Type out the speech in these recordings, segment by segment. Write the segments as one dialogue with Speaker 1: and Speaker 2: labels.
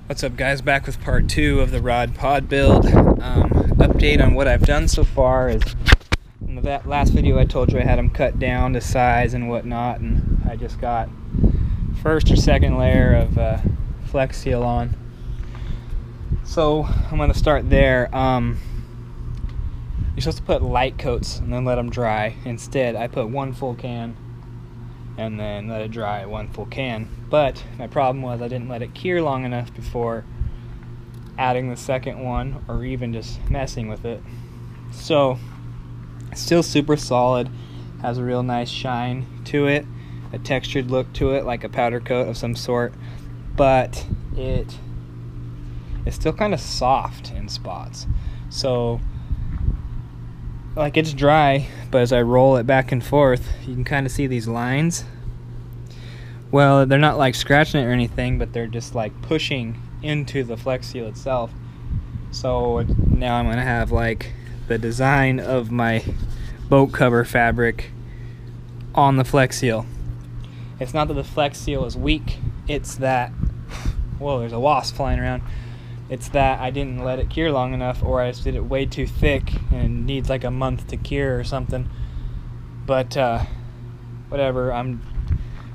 Speaker 1: What's up, guys? Back with part 2 of the rod pod build. Update on what I've done so far is, in that last video I told you I had them cut down to size and whatnot, and I just got first or second layer of Flex Seal on. So I'm going to start there. You're supposed to put light coats and then let them dry. Instead, I put one full can and then let it dry, one full can. But my problem was I didn't let it cure long enough before adding the second one or even just messing with it. So it's still super solid, has a real nice shine to it, a textured look to it, like a powder coat of some sort, but it's still kind of soft in spots. So like, it's dry, but as I roll it back and forth, you can kind of see these lines. Well, they're not like scratching it or anything, but they're just like pushing into the Flex Seal itself. So now I'm gonna have like the design of my boat cover fabric on the Flex Seal. It's not that the Flex Seal is weak, it's that, whoa, there's a wasp flying around. It's that I didn't let it cure long enough, or I just did it way too thick and needs like a month to cure or something. But whatever, I'm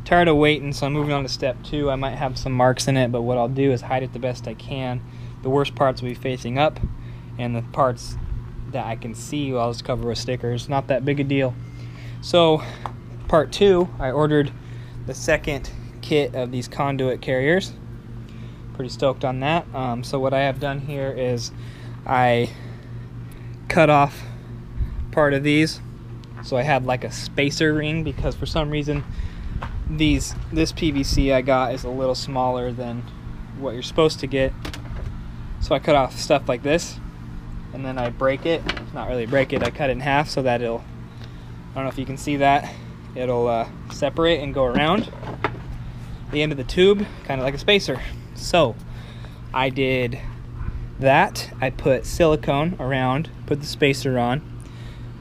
Speaker 1: tired of waiting, so I'm moving on to step 2. I might have some marks in it, but what I'll do is hide it the best I can. The worst parts will be facing up, and the parts that I can see I'll just cover with stickers. Not that big a deal. So part 2, I ordered the second kit of these conduit carriers. Pretty stoked on that. So what I have done here is I cut off part of these, so I had like a spacer ring, because for some reason this PVC I got is a little smaller than what you're supposed to get. So I cut off stuff like this, and then I break it. Not really break it, I cut it in half so that it'll, I don't know if you can see that, it'll separate and go around the end of the tube, kind of like a spacer. So I did that. I put silicone around, put the spacer on,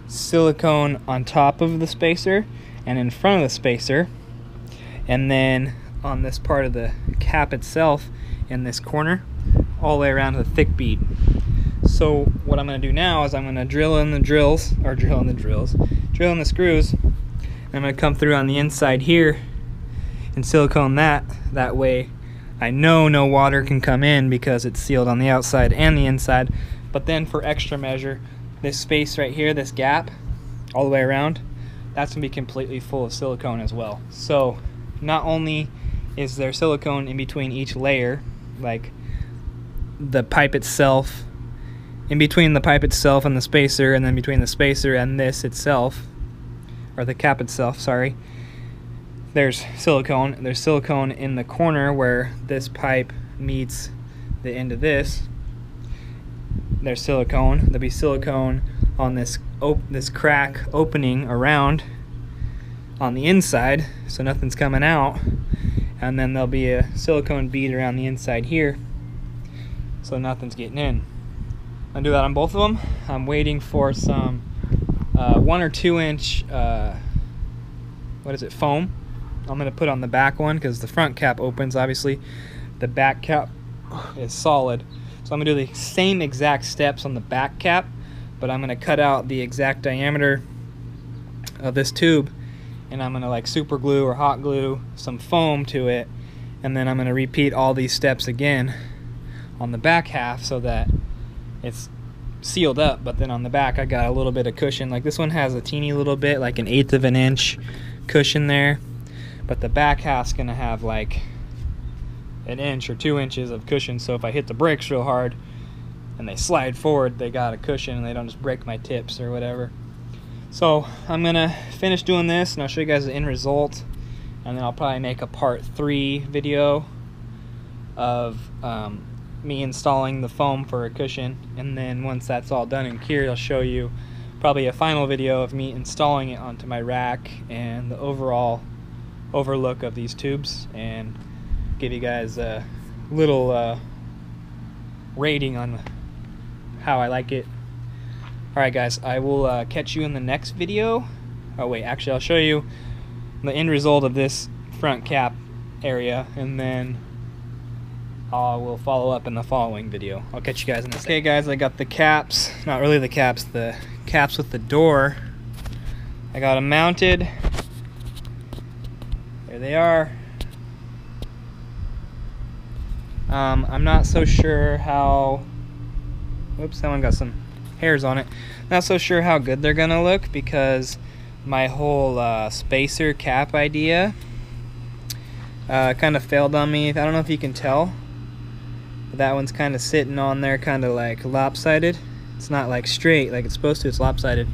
Speaker 1: silicone on top of the spacer and in front of the spacer, and then on this part of the cap itself in this corner, all the way around to the thick bead. So what I'm going to do now is I'm going to drill in the screws, and I'm going to come through on the inside here and silicone that way I know no water can come in because it's sealed on the outside and the inside. But then for extra measure, this space right here, this gap all the way around, that's gonna be completely full of silicone as well. So not only is there silicone in between each layer, like the pipe itself, in between the pipe itself and the spacer, and then between the spacer and this itself, or the cap itself, sorry, there's silicone. There's silicone in the corner where this pipe meets the end of this. There's silicone. There'll be silicone on this crack opening around on the inside, so nothing's coming out. And then there'll be a silicone bead around the inside here, so nothing's getting in. I'll do that on both of them. I'm waiting for some 1 or 2 inch foam. I'm going to put on the back one because the front cap opens, obviously. The back cap is solid. So I'm going to do the same exact steps on the back cap, but I'm going to cut out the exact diameter of this tube, and I'm going to like super glue or hot glue some foam to it, and then I'm going to repeat all these steps again on the back half so that it's sealed up, but then on the back I got a little bit of cushion. Like this one has a teeny little bit, like 1/8 of an inch cushion there. But the back half's gonna have like 1 inch or 2 inches of cushion, so if I hit the brakes real hard and they slide forward, they got a cushion and they don't just break my tips or whatever. So I'm gonna finish doing this and I'll show you guys the end result, and then I'll probably make a part 3 video of me installing the foam for a cushion, and then once that's all done and cured, I'll show you probably a final video of me installing it onto my rack and the overall overlook of these tubes, and give you guys a little rating on how I like it. Alright guys, I will catch you in the next video. Oh wait, actually I'll show you the end result of this front cap area, and then I will follow up in the following video. I'll catch you guys in a second. Okay guys, I got the caps, not really the caps with the door. I got them mounted. There they are. I'm not so sure how, whoops, that one got some hairs on it. Not so sure how good they're gonna look because my whole spacer cap idea kind of failed on me. I don't know if you can tell, but that one's kind of sitting on there kind of like lopsided. It's not like straight like it's supposed to, it's lopsided.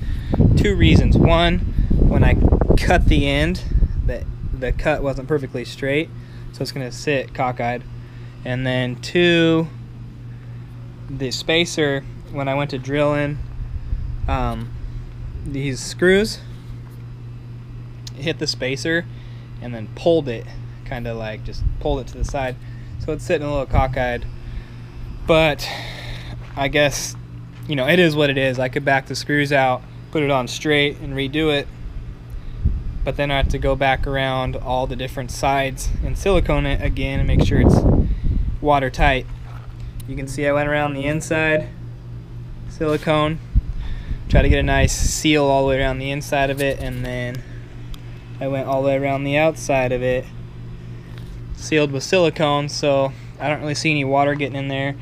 Speaker 1: Two reasons. One, when I cut the end, the cut wasn't perfectly straight, so it's gonna sit cockeyed. And then two, the spacer, when I went to drill in these screws, hit the spacer and then pulled it, kind of like just pulled it to the side, so it's sitting a little cockeyed. But I guess, you know, it is what it is. I could back the screws out, put it on straight and redo it, but then I have to go back around all the different sides and silicone it again and make sure it's watertight. You can see I went around the inside, silicone, try to get a nice seal all the way around the inside of it, and then I went all the way around the outside of it, sealed with silicone, so I don't really see any water getting in there.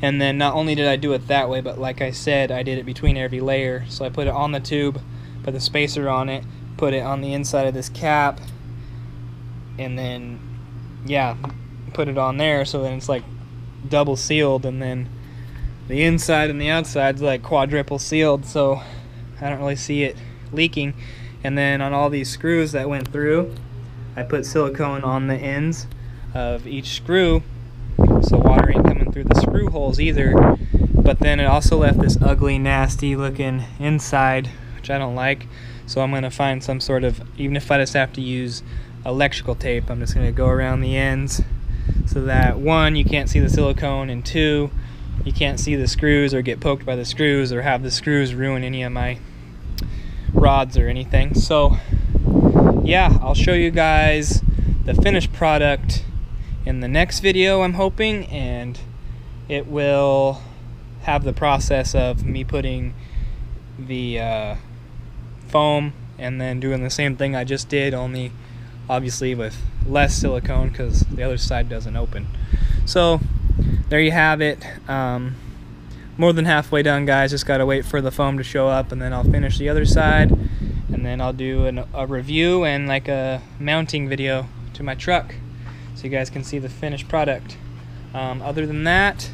Speaker 1: And then not only did I do it that way, but like I said, I did it between every layer. So I put it on the tube, put the spacer on it, put it on the inside of this cap, and then yeah, put it on there, so then it's like double sealed, and then the inside and the outside's like quadruple sealed, so I don't really see it leaking. And then on all these screws that went through, I put silicone on the ends of each screw, so water ain't coming through the screw holes either. But then it also left this ugly, nasty looking inside, which I don't like. So I'm gonna find some sort of, even if I just have to use electrical tape, I'm just gonna go around the ends so that one, you can't see the silicone, and two, you can't see the screws or get poked by the screws or have the screws ruin any of my rods or anything. So yeah, I'll show you guys the finished product in the next video, I'm hoping, and it will have the process of me putting the foam and then doing the same thing I just did, only obviously with less silicone because the other side doesn't open. So there you have it. More than halfway done, guys. Just gotta wait for the foam to show up, and then I'll finish the other side, and then I'll do a review and like a mounting video to my truck so you guys can see the finished product. Other than that,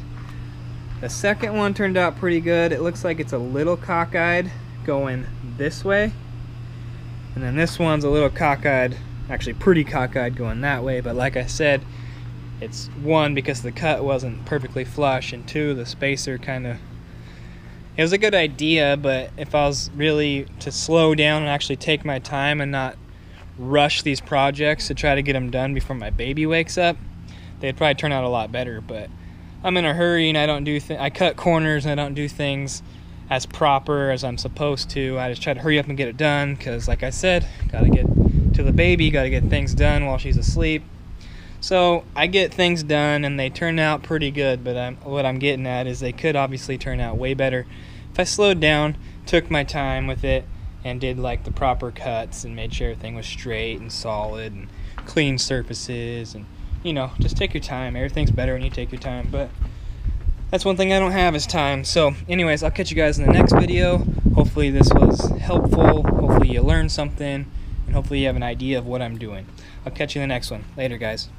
Speaker 1: the second one turned out pretty good. It looks like it's a little cockeyed going this way, and then this one's a little cockeyed, actually pretty cockeyed going that way. But like I said, it's one, because the cut wasn't perfectly flush, and two, the spacer kind of, it was a good idea, but if I was really to slow down and actually take my time and not rush these projects to try to get them done before my baby wakes up, they'd probably turn out a lot better. But I'm in a hurry, and I don't do I cut corners, and I don't do things as proper as I'm supposed to. I just try to hurry up and get it done because, like I said, gotta get to the baby, gotta get things done while she's asleep. So I get things done and they turn out pretty good, but what I'm getting at is they could obviously turn out way better if I slowed down, took my time with it, and did like the proper cuts and made sure everything was straight and solid and clean surfaces, and you know, just take your time. Everything's better when you take your time, but that's one thing I don't have is time. So anyways, I'll catch you guys in the next video. Hopefully this was helpful, hopefully you learned something, and hopefully you have an idea of what I'm doing. I'll catch you in the next one. Later, guys.